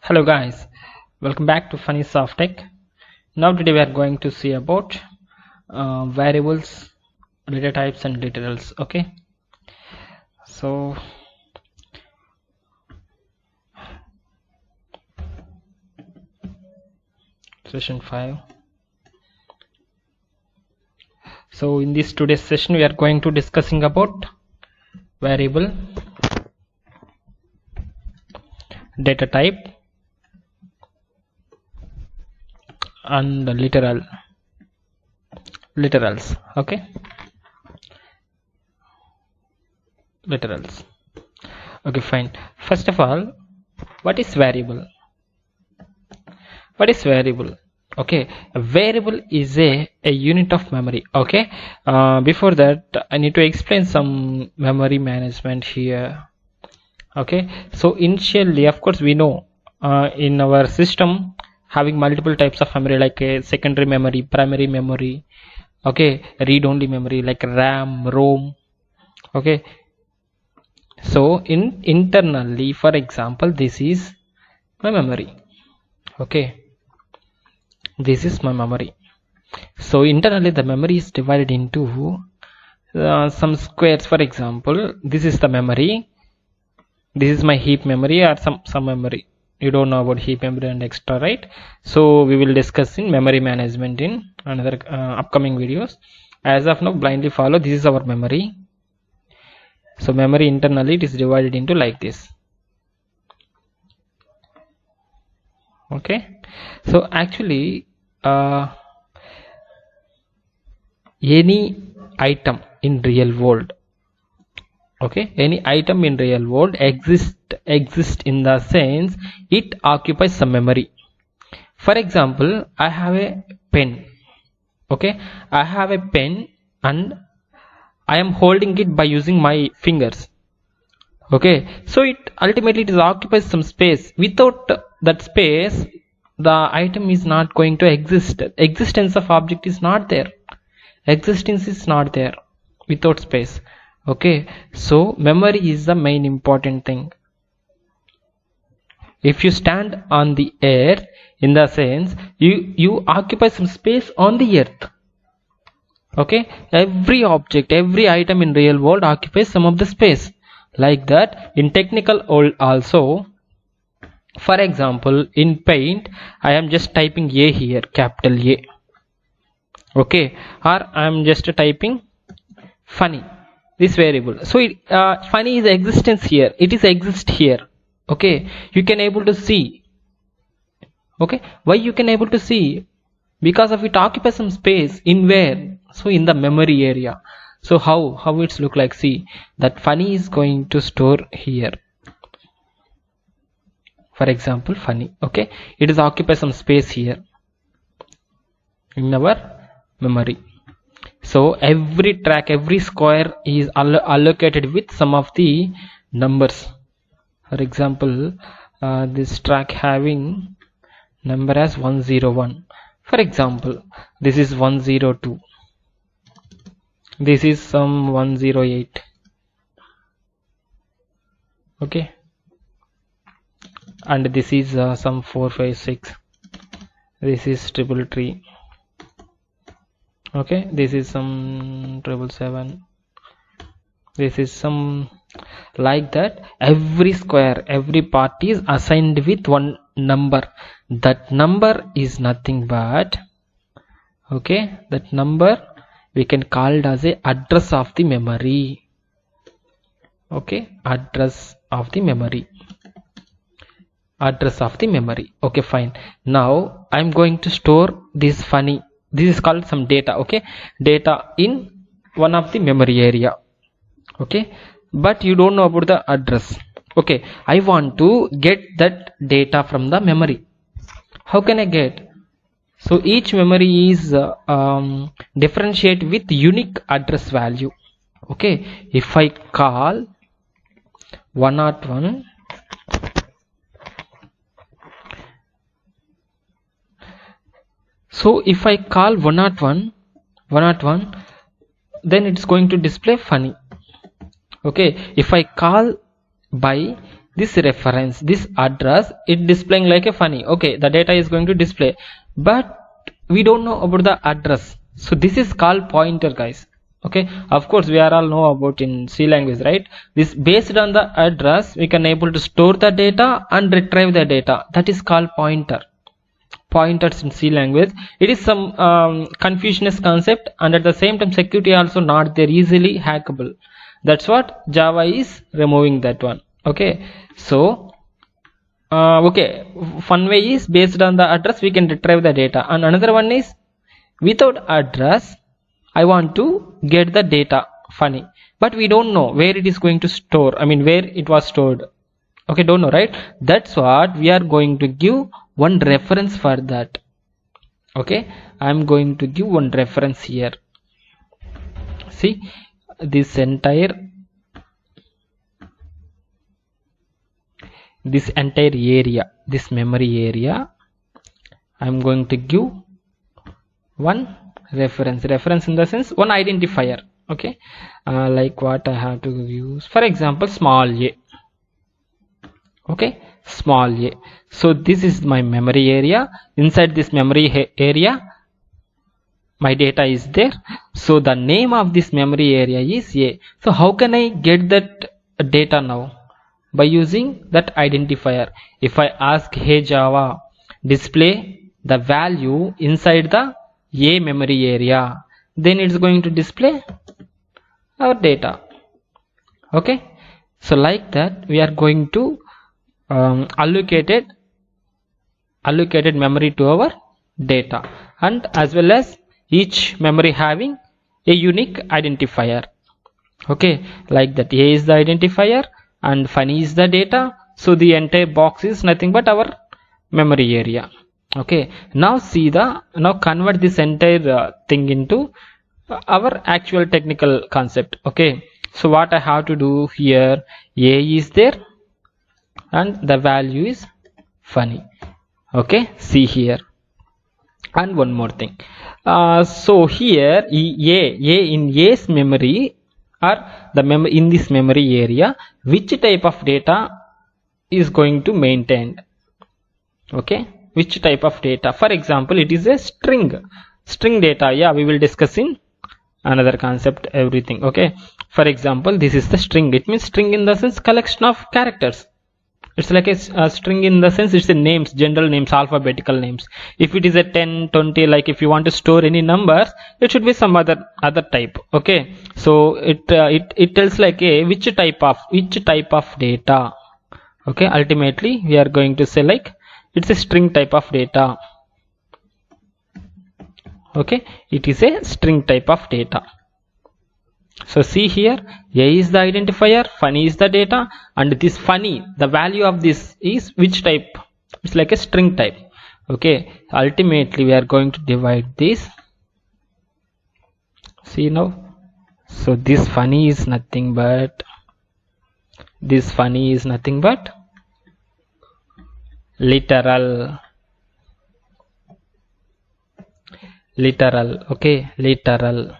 Hello guys, welcome back to Funny Soft Tech. Now today we are going to see about variables, data types and literals. Okay, so session 5. So in this today's session we are going to discussing about variable, data type and literals. Okay, literals. Okay, fine. First of all, what is variable? What is variable? Okay, a variable is a unit of memory. Okay, before that I need to explain some memory management here. Okay, so initially of course we know in our system having multiple types of memory, like a secondary memory, primary memory, okay, read-only memory like RAM, ROM. Okay, so internally, for example, this is my memory. Okay, this is my memory. So internally the memory is divided into some squares. For example, this is the memory, this is my heap memory or some memory. You don't know about heap memory and extra, right? So we will discuss in memory management in another upcoming videos. As of now, blindly follow, this is our memory. So memory internally it is divided into like this. Okay, so actually any item in real world, okay, any item in real world exist in the sense it occupies some memory. For example, I have a pen. Okay, I have a pen and I am holding it by using my fingers. Okay, so it ultimately it occupies some space. Without that space the item is not going to exist. Existence of object is not there. Existence is not there without space. Okay, so memory is the main important thing. If you stand on the earth, in the sense you occupy some space on the earth. Okay, every object, every item in real world occupies some of the space. Like that in technical world also. For example, in paint I am just typing A here, capital A. Okay, or I am just typing funny, this variable. So funny is existence here, it is exist here. Okay, you can able to see. Okay, why you can able to see? Because of it occupies some space. In where? So in the memory area. So how it's look like? See, that funny is going to store here. For example, funny. Okay, it is occupy some space here in our memory. So every track, every square is allocated with some of the numbers. For example, this track having number as 101. For example, this is 102. This is some 108. Okay, and this is some 456. This is 333. Okay, this is some 777. This is some like that. Every square, every part is assigned with one number. That number is nothing but, okay, that number we can call it as a address of the memory. Okay, address of the memory. Address of the memory. Okay, fine. Now I'm going to store this funny. This is called some data. Okay, data in one of the memory area. Okay, but you don't know about the address. Okay, I want to get that data from the memory. How can I get? So each memory is differentiate with unique address value. Okay, if I call 101, so if I call 101, then it's going to display funny. Okay, if I call by this reference, this address, it displaying like a funny. Okay, the data is going to display, but we don't know about the address. So this is called pointer, guys. Okay, of course we are all know about in C language, right? This based on the address we can able to store the data and retrieve the data. That is called pointer. Pointers in C language, it is some confusionist concept, and at the same time security also not there, easily hackable. That's what Java is removing that one. Okay, so okay, one way is based on the address we can retrieve the data, and another one is without address I want to get the data funny, but we don't know where it is going to store, I mean where it was stored. Okay, don't know, right? That's what we are going to give one reference for that. Okay, I'm going to give one reference here. See, this entire area, this memory area, I'm going to give one reference in the sense one identifier. Okay, like what I have to use, for example, small a. Okay, small a. So this is my memory area. Inside this memory area my data is there, so the name of this memory area is a. So how can I get that data now? By using that identifier. If I ask, hey Java, display the value inside the a memory area, then it's going to display our data. Okay, so like that we are going to allocated memory to our data, and as well as each memory having a unique identifier. Okay, like that, a is the identifier and funny is the data, so the entire box is nothing but our memory area. Okay, now convert this entire thing into our actual technical concept. Okay, so what I have to do here, a is there and the value is funny. Okay, see here, and one more thing, so here a in a's memory, or the in this memory area, which type of data is going to maintained. Okay, which type of data? For example, it is a string data. Yeah, we will discuss in another concept everything. Okay, for example, this is the string. It means string in the sense collection of characters. It's like a string in the sense it's a names, general names, alphabetical names. If it is a 10, 20, like if you want to store any numbers, it should be some other type. Okay, so it tells like a which type of data. Okay, ultimately we are going to say like it's a string type of data. Okay, it is a string type of data. So see here, a is the identifier, funny is the data, and this funny, the value of this is which type? It's like a string type. Okay, ultimately we are going to divide this. See now, so this funny is nothing but literal. Okay, literal.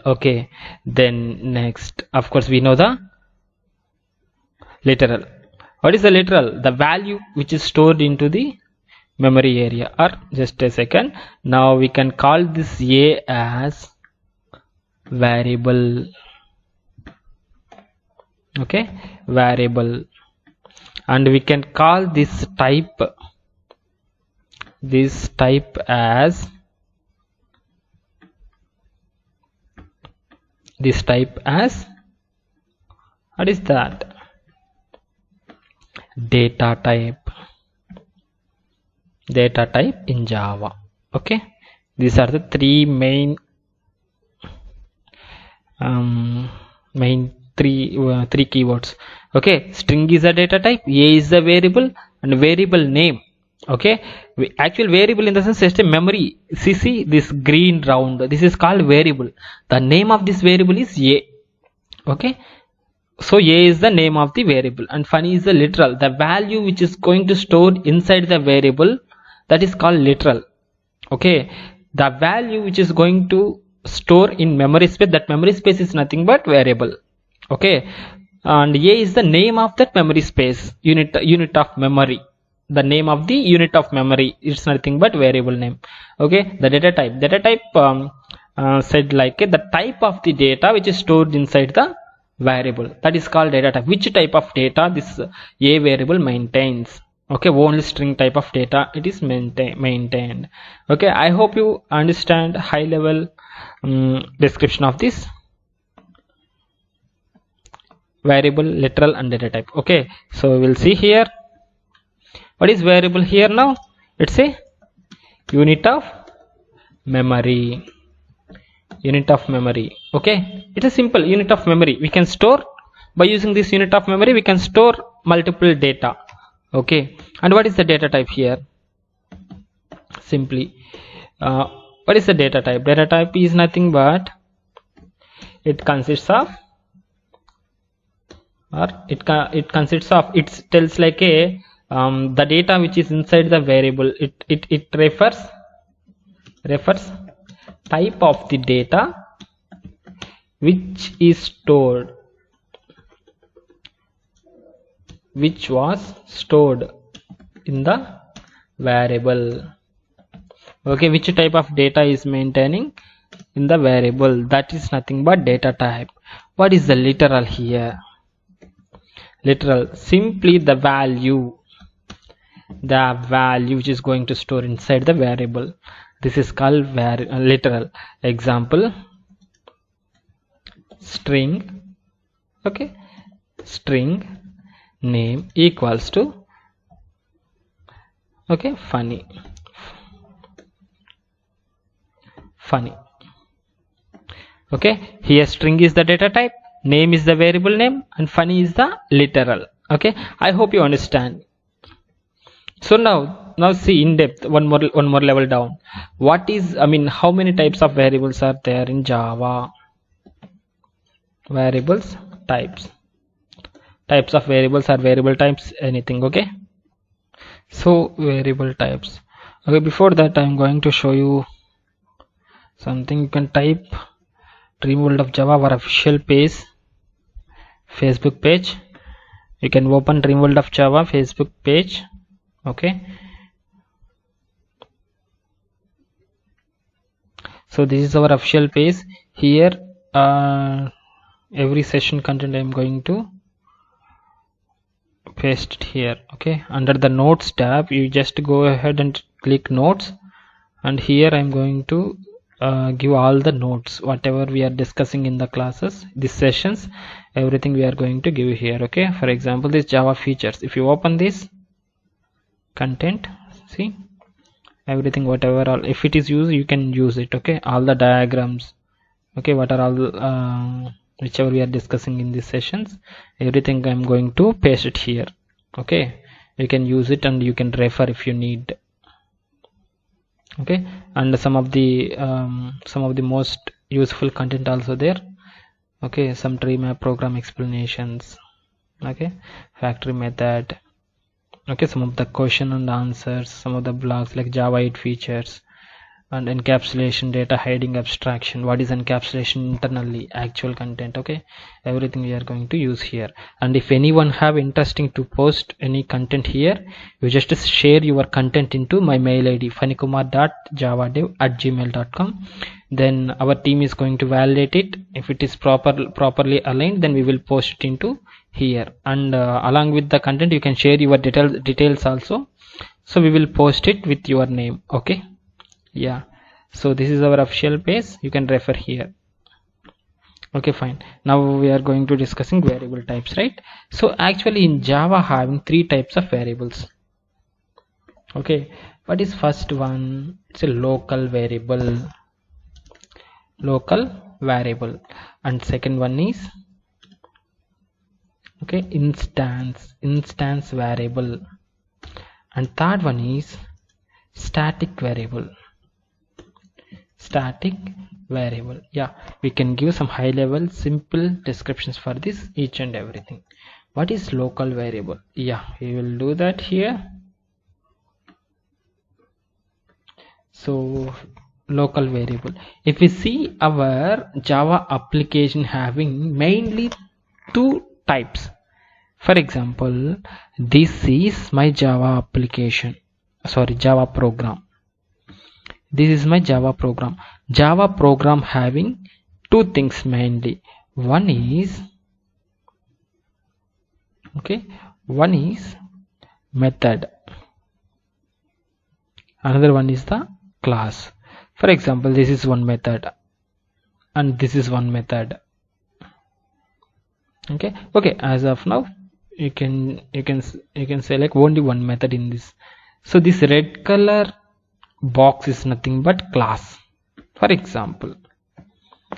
Okay, then next, of course we know the literal. What is the literal? The value which is stored into the memory area. Or just a second, now we can call this a as variable. Okay, variable, and we can call this type as what is that? Data type in Java. Okay, these are the three main three keywords. Okay, string is a data type, a is the variable, and variable name. Okay, actual variable in the sense just a memory. See this green round, this is called variable. The name of this variable is a. Okay, so a is the name of the variable, and funny is the literal, the value which is going to store inside the variable, that is called literal. Okay, the value which is going to store in memory space, that memory space is nothing but variable. Okay, and A is the name of that memory space, unit of memory. The name of the unit of memory, it's nothing but variable name. Okay, the data type said like the type of the data which is stored inside the variable, that is called data type. Which type of data this A variable maintains? Okay, only string type of data it is maintained. Okay, I hope you understand high level description of this variable, literal and data type. Okay, so we'll see here what is variable here. Now it's a unit of memory. Okay, it's a simple unit of memory. We can store, by using this unit of memory we can store multiple data. Okay, and what is the data type here? Simply what is the data type? Data type is nothing but it consists of, or it tells like a the data which is inside the variable. It refers type of the data which is stored, which was stored in the variable. Okay, which type of data is maintaining in the variable, that is nothing but data type. What is the literal here? Literal, simply the value which is going to store inside the variable. This is called literal. Example, string, okay, string name equals to, okay, Phani. Okay, here string is the data type, name is the variable name, and Phani is the literal. Okay, I hope you understand. So now see in depth, one more level down. What is, how many types of variables are there in Java? Variables, types of variables are variable types, anything. Okay, so variable types. Okay, before that I'm going to show you something. You can type Dream World of Java, our official page, Facebook page. You can open Dream World of Java Facebook page. Okay, so this is our official page. Here every session content I am going to paste it here. Okay, under the notes tab you just go ahead and click notes, and here I am going to give all the notes, whatever we are discussing in the classes, these sessions, everything we are going to give here. Okay, for example, this Java features, if you open this content, see everything, whatever all, if it is used you can use it. Okay, all the diagrams, okay, what are all whichever we are discussing in these sessions, everything I'm going to paste it here. Okay, you can use it and you can refer if you need. Okay, and some of the most useful content also there. Okay, some tree map program explanations, okay, factory method, okay, some of the question and answers, some of the blogs like Java 8 features, and encapsulation, data hiding, abstraction, what is encapsulation internally, actual content. Okay, everything we are going to use here. And if anyone have interesting to post any content here, you just share your content into my mail id phanikumar.javadev@gmail.com. then our team is going to validate it. If it is properly aligned, then we will post it into here, and along with the content you can share your details also, so we will post it with your name. Okay, yeah, so this is our official page, you can refer here. Okay, fine. Now we are going to discussing variable types, right? So actually in Java having 3 types of variables. Okay, what is first one? It's a local variable, and second one is, okay, instance variable, and third one is static variable. Yeah, we can give some high level simple descriptions for this each and everything. What is local variable? Yeah, we will do that here. So local variable, if we see our Java application having mainly two types. For example, this is my Java program. This is my Java program. Java program having two things mainly. One is method. Another one is the class. For example, this is one method and this is one method. Okay, as of now you can select only one method in this. So this red color box is nothing but class. For example,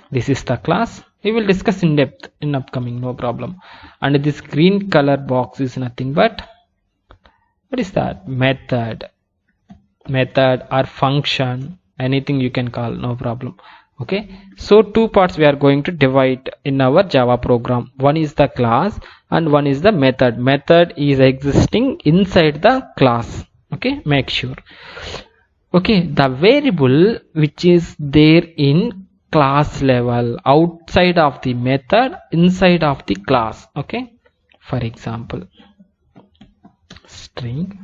this is the class. We will discuss in depth in upcoming, no problem. And this green color box is nothing but, what is that? Method or function, anything you can call, no problem. Okay, so two parts we are going to divide in our Java program. One is the class and one is the method. Method is existing inside the class. Okay, make sure. Okay, the variable which is there in class level, outside of the method, inside of the class. Okay, for example, string.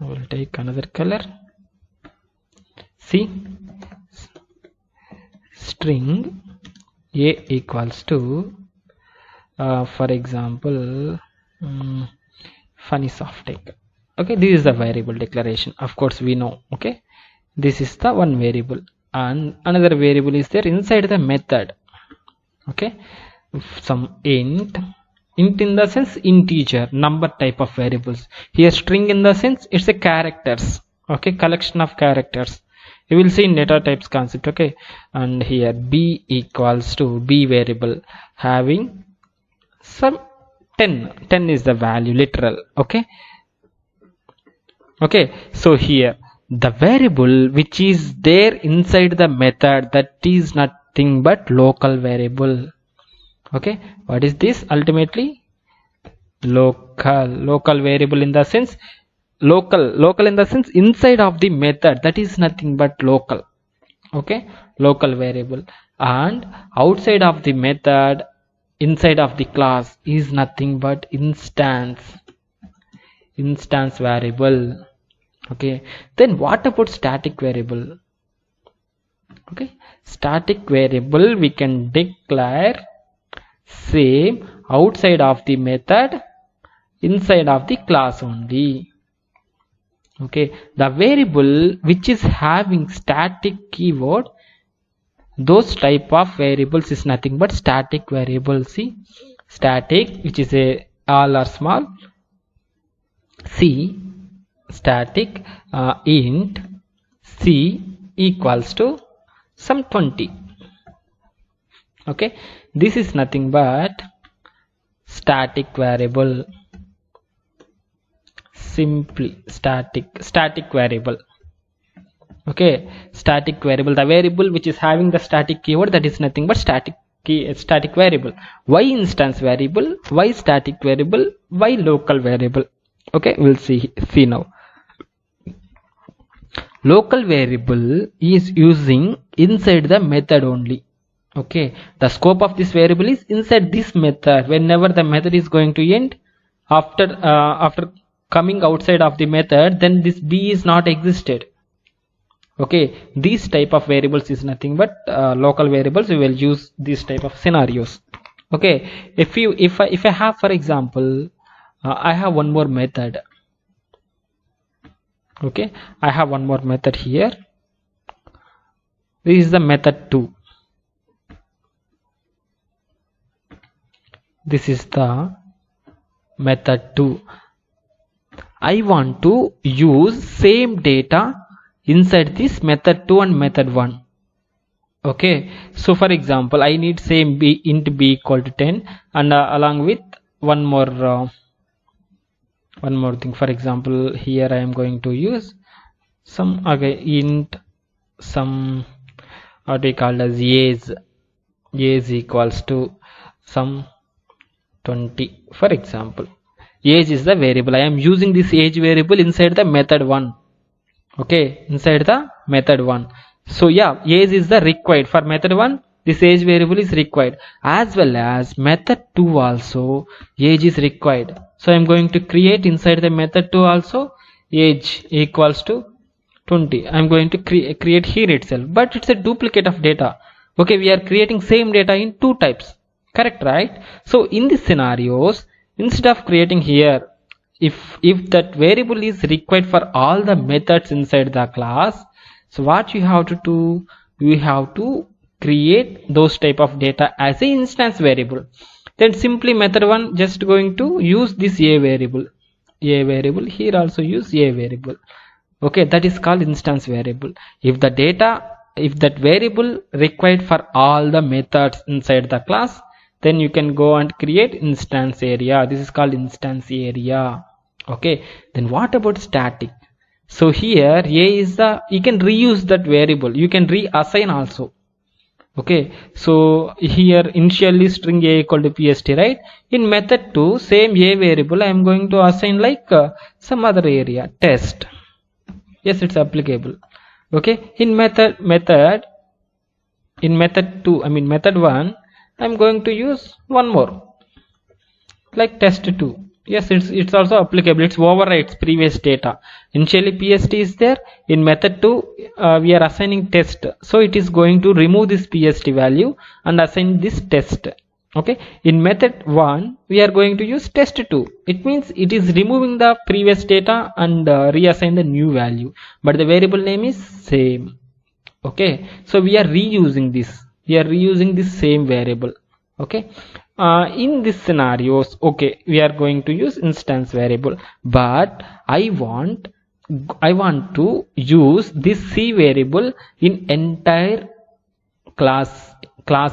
I will take another color. See, string a equals to for example Phani soft take. Okay, this is the variable declaration. Of course we know. Okay, this is the one variable and another variable is there inside the method. Okay, some int in the sense integer, number type of variables. Here string in the sense it's a characters. Okay, collection of characters. You will see in data types concept. Okay, and here b equals to b variable having some 10 is the value, literal. Okay, so here the variable which is there inside the method, that is nothing but local variable. Okay, what is this? Ultimately local variable in the sense local in the sense inside of the method, that is nothing but local. Okay, local variable. And outside of the method, inside of the class, is nothing but instance variable. Okay, then what about static variable? Okay, static variable we can declare same outside of the method, inside of the class only. Okay, the variable which is having static keyword, those type of variables is nothing but static variable. See, static, which is a all or small, c static int c equals to some 20. Okay, this is nothing but static variable, simply static variable. Okay, static variable, the variable which is having the static keyword, that is nothing but static variable. Why instance variable, why static variable, why local variable? Okay, we'll see now. Local variable is using inside the method only. Okay, the scope of this variable is inside this method. Whenever the method is going to end, after coming outside of the method, then this b is not existed. Okay, these type of variables is nothing but local variables. We will use these type of scenarios. Okay, if I have, for example, I have one more method. Okay, I have one more method here. This is the method 2. This is the method 2. I want to use same data inside this method 2 and method 1. Okay, so for example, I need same b int b equal to 10 and along with one more thing. For example, here I am going to use some int some what we call as age equals to some 20. For example, age is the variable. I am using this age variable inside the method 1. Okay, inside the method 1. So yeah, age is the required for method 1. this age variable is required, as well as method 2 also age is required. So I'm going to create inside the method 2 also age equals to 20. I'm going to create here itself, but it's a duplicate of data. Okay, we are creating same data in two types, correct, right? So in these scenarios, instead of creating here, if that variable is required for all the methods inside the class, so what you have to do, you have to create those type of data as a instance variable. Then simply method 1 just going to use this a variable, here also use a variable. Okay, that is called instance variable. If that variable required for all the methods inside the class, then you can go and create instance area. This is called instance area. Okay, then what about static? So here a is the, you can reuse that variable, you can reassign also. Okay, so here initially string a equal to pst, right? In method 2 same a variable I am going to assign like some other area, test. Yes, it's applicable. Okay, in method 2, I mean method 1, I'm going to use one more like test 2. Yes, it's also applicable. It's overwrites previous data. Initially pst is there. In method 2 we are assigning test, so it is going to remove this pst value and assign this test. Okay, in method 1 we are going to use test 2. It means it is removing the previous data and reassign the new value, but the variable name is same. Okay, so we are reusing this same variable. Okay, in these scenarios, okay, we are going to use instance variable, but I want to use this c variable in entire class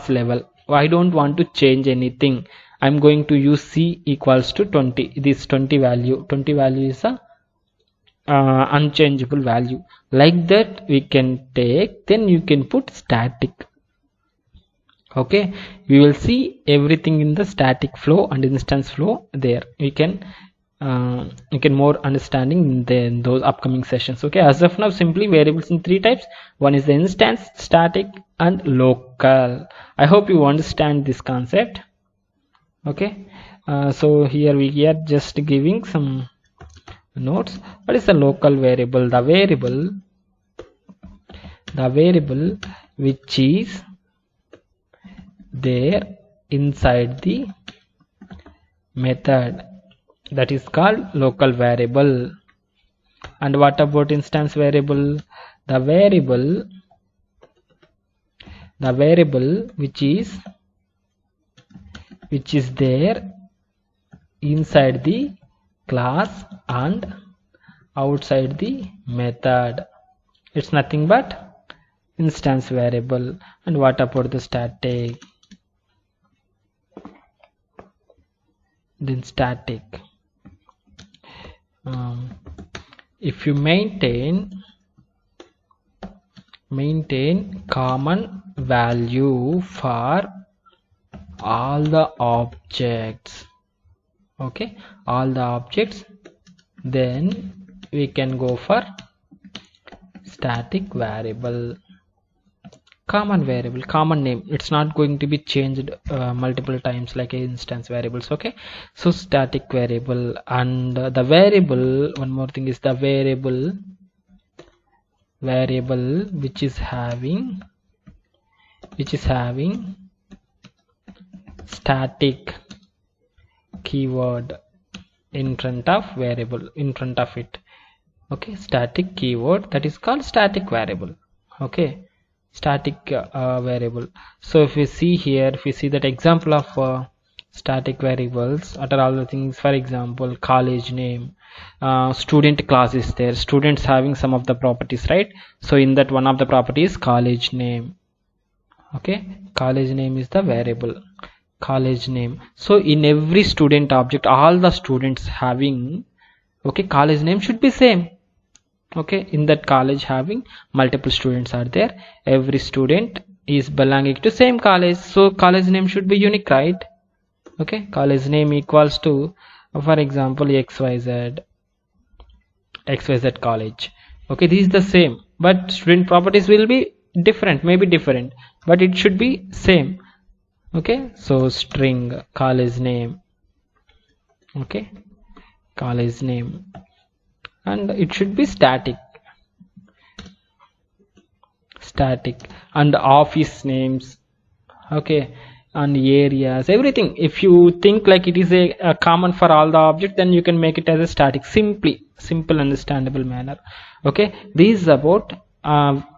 level. I don't want to change anything. I'm going to use c equals to 20. This 20 value is a unchangeable value. Like that we can take, then you can put static. Okay, we will see everything in the static flow and instance flow there. You can more understanding in those upcoming sessions. Okay, as of now simply variables in three types. One is the instance, static and local. I hope you understand this concept. Okay, so here we are just giving some notes. What is the local variable? The variable which is there inside the method, that is called local variable. And what about instance variable? The variable which is there inside the class and outside the method. It's nothing but instance variable. And what about the static? Then static, if you maintain common value for all the objects, okay, all the objects, then we can go for static variable. Common variable, common name, it's not going to be changed multiple times like instance variables. Okay, so static variable. And the variable, one more thing is the variable which is having static keyword in front of variable, in front of it. Okay, static keyword, that is called static variable. Okay, static variable. So if we see here, if we see that example of static variables, what are all the things? For example, college name, student class is there, students having some of the properties, right? So in that one of the properties, college name. Okay, college name is the variable, college name. So in every student object, all the students having, okay, college name should be same. Okay, in that college having multiple students are there, every student is belonging to same college, so college name should be unique, right? Okay, college name equals to, for example, XYZ college. Okay, this is the same, but student properties will be different, maybe different. but it should be same. Okay, so string college name, okay, college name, and it should be static, and office names, okay, and areas, everything. If you think like it is a common for all the objects, then you can make it as a static, simple understandable manner. Okay, this is about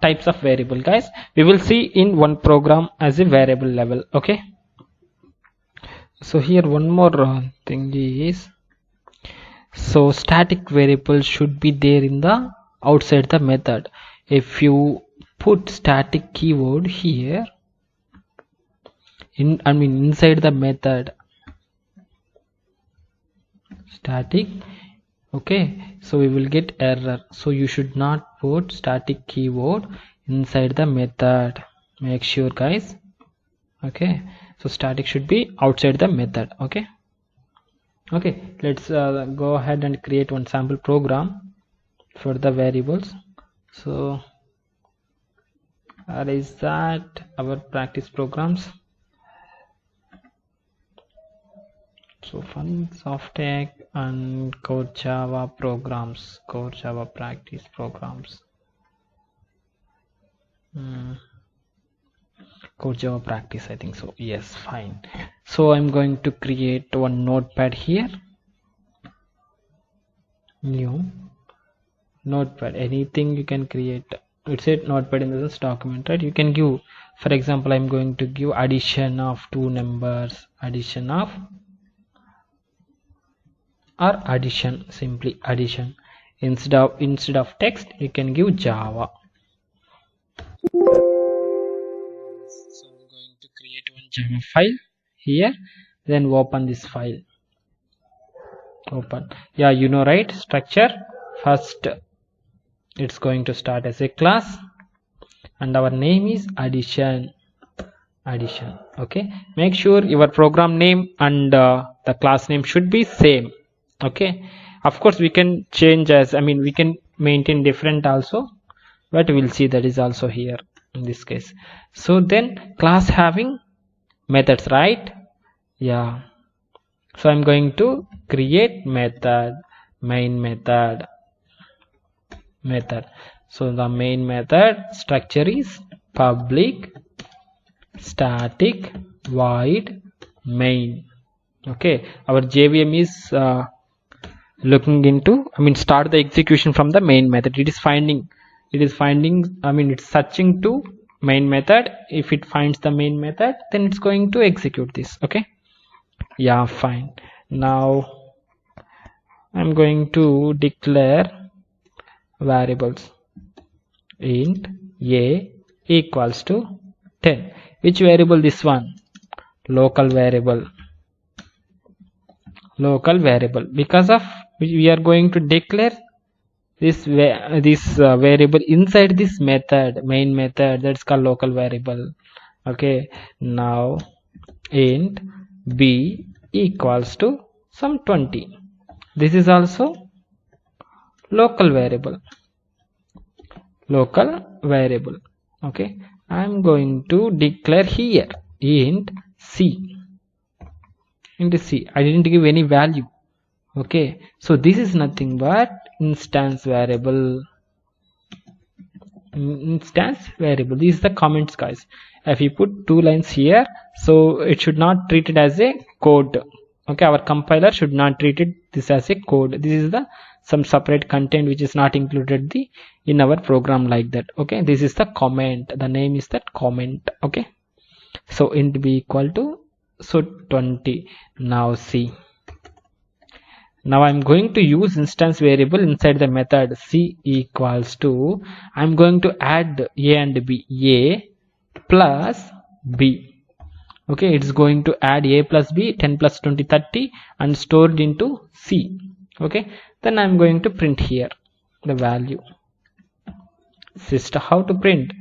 types of variable, guys. We will see in one program as a variable level. Okay, so here one more thing is, so static variable should be there in the outside the method. If you put static keyword here inside the method, static, okay, so we will get error. So you should not put static keyword inside the method. Make sure, guys. Okay, so static should be outside the method. Okay, let's go ahead and create one sample program for the variables. So is that our practice programs. So Phani, Softtech, and Core Java programs, Core Java practice programs. Core Java practice, I think so. Yes, fine. So I'm going to create one notepad here. New notepad. Anything you can create. It's a notepad in this document, right? You can give, for example, I'm going to give addition of two numbers, addition of, or addition, simply addition. Instead of text, you can give Java. So I'm going to create one Java file here, then open this file. Open. Yeah, you know, right? Structure. First, it's going to start as a class, and our name is addition. Okay, make sure your program name and the class name should be same. Okay, of course we can change as, we can maintain different also, but we'll see that is also here in this case. So then class having methods, right? Yeah, so I'm going to create method, main method. So the main method structure is public static void main. Okay, our JVM is looking into, start the execution from the main method. It's searching to main method. If it finds the main method, then it's going to execute this. Okay, yeah, fine. Now I'm going to declare variables. Int a equals to 10. Which variable? This one, local variable. Because of we are going to declare this variable inside this method, main method, that's called local variable. Okay, now int b equals to some 20. This is also local variable. Okay, I'm going to declare here int c. I didn't give any value. Okay, so this is nothing but instance variable. This is the comments, guys. If you put 2 lines here, so it should not treat it as a code. Okay, our compiler should not treat this as a code. This is some separate content which is not included in our program like that. Okay, this is the comment. The name is that comment. Okay, so int b equal to 20. Now see. Now I'm going to use instance variable inside the method c equals to, I'm going to add a and b, a plus b. Okay, it's going to add a plus b, 10 plus 20, 30, and stored into c. Okay, then I'm going to print here the value. System, how to print?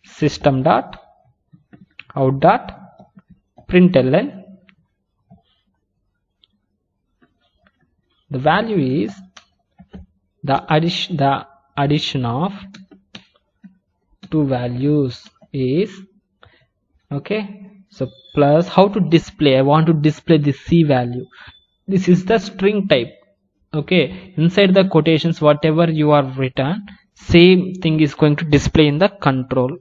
System dot out dot println. The value is the addition of two values is Okay, so plus how to display. I want to display the C value. This is the string type. Okay, inside the quotations whatever you are written, same thing is going to display in the console.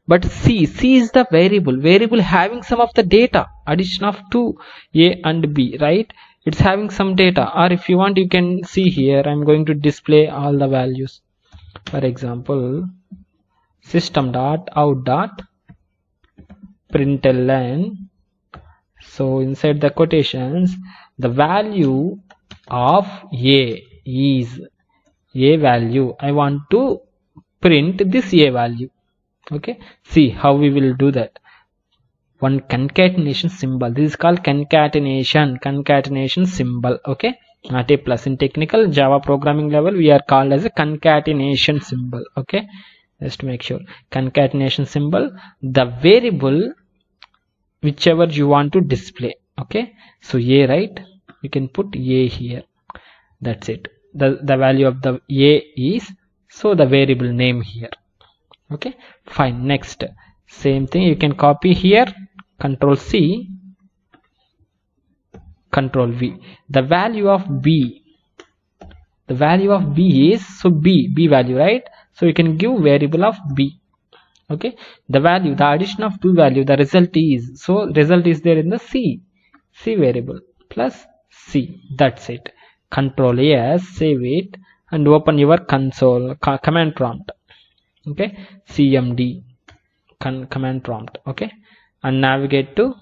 But C is the variable having some of the data, addition of 2 A and B, right? It's having some data. Or if you want, you can see here, I'm going to display all the values. For example, system.out.println. So inside the quotations, the value of A is A value. I want to print this A value. Okay, see how we will do that. One concatenation symbol. This is called concatenation symbol. Okay, not a plus. In technical Java programming level, we are called as a concatenation symbol. Okay, just to make sure, concatenation symbol, the variable whichever you want to display. Okay, so A, right? You can put A here. That's it. The value of the A is, so the variable name here. Okay, fine. Next, same thing you can copy here, Control C, Control V. The value of B is, so B value, right? So you can give variable of B. Okay, the value, the addition of 2 value, the result is, so result is there in the C variable plus C. That's it. Control S, save it and open your console, command prompt. Okay, cmd command prompt. Okay, and navigate to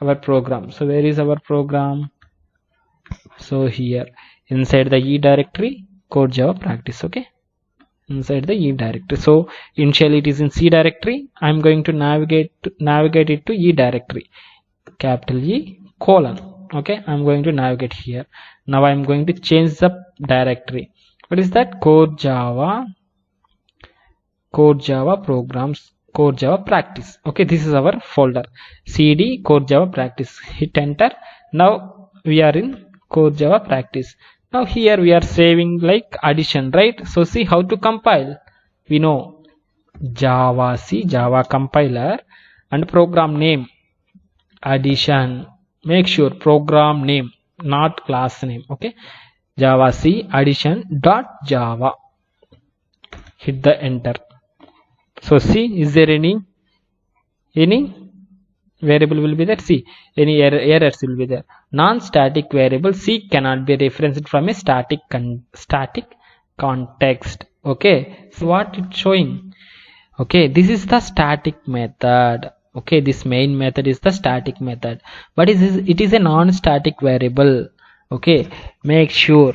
our program. So where is our program? So here inside the E directory, code Java practice. Okay, inside the E directory. So initially it is in C directory. I'm going to navigate it to E directory, capital E colon. Okay, I'm going to navigate here. Now I'm going to change the directory. What is that? Code Java programs, Code Java practice. Okay, this is our folder, cd Code Java practice. Hit enter. Now we are in Code Java practice. Now here we are saving like addition, right? So see how to compile. We know Java compiler, and program name addition. Make sure program name, not class name. Okay, Java C addition dot Java. Hit the enter. So see, is there any variable will be there? See, any errors will be there. Non-static variable C cannot be referenced from a static context. Okay, so what it's showing? Okay, this is the static method. Okay, this main method is the static method, but it is a non-static variable. Okay, make sure.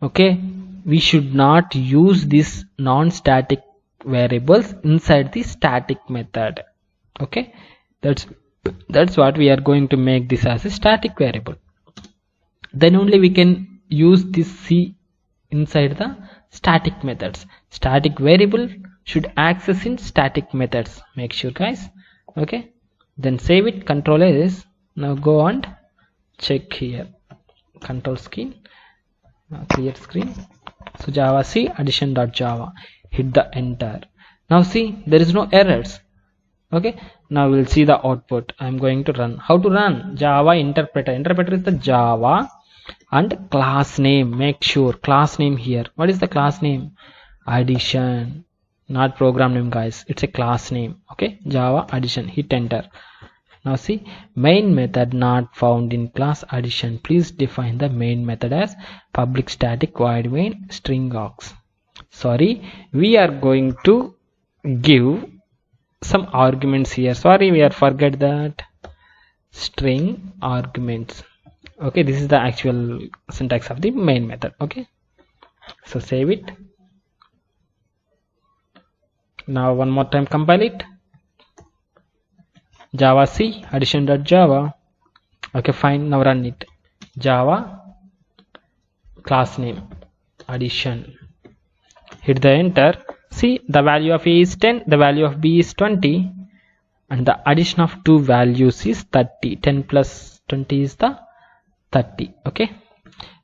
Okay, we should not use this non-static variables inside the static method. Okay, that's what we are going to make this as a static variable. Then only we can use this C inside the static methods. Static variable should access in static methods. Make sure, guys. Okay, then save it. Control S. Now go and check here. Control screen. Clear screen. So Java C addition.java. Hit the enter. Now see, there is no errors. Okay, now we'll see the output. I'm going to run. How to run? Java interpreter. Interpreter is the Java and class name. Make sure class name here. What is the class name? Addition, not program name, guys. It's a class name. Okay, Java addition. Hit enter. Now see, main method not found in class addition. Please define the main method as public static void main string args. Sorry, we are going to give some arguments here. Sorry, we are forget that string arguments. Okay, this is the actual syntax of the main method. Okay, so save it. Now one more time compile it. Java C addition.java. Okay, fine. Now run it. Java class name addition. Hit the enter. See, the value of A is 10, the value of B is 20, and the addition of two values is 30. 10 plus 20 is the 30. Okay,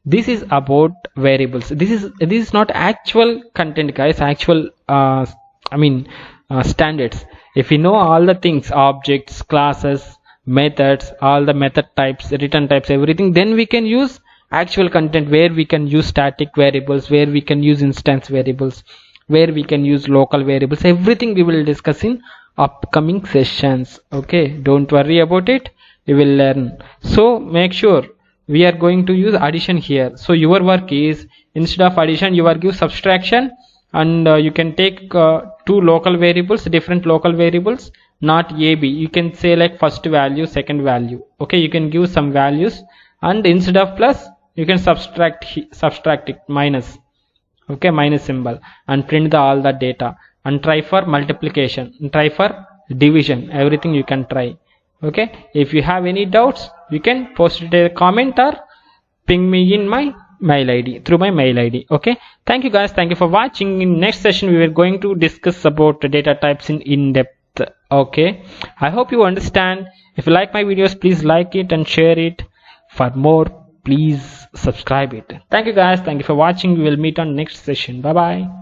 this is about variables. This is not actual content, guys. Actual standards. If we know all the things, objects, classes, methods, all the method types, return types, everything, then we can use actual content where we can use static variables, where we can use instance variables, where we can use local variables. Everything we will discuss in upcoming sessions. Okay, don't worry about it, you will learn. So make sure we are going to use addition here. So your work is, instead of addition you are give subtraction, and you can take two local variables, different local variables, not AB. You can say like first value, second value. Okay, you can give some values, and instead of plus you can subtract it, minus. Okay, minus symbol, and print all the data, and try for multiplication, and try for division, everything you can try. Okay, if you have any doubts you can post it in a comment or ping me in my mail ID, through my mail ID. Okay, thank you guys, thank you for watching. In next session we are going to discuss about data types in depth. Okay, I hope you understand. If you like my videos, please like it and share it. For more, please subscribe it. Thank you guys, thank you for watching. We will meet on next session. Bye bye.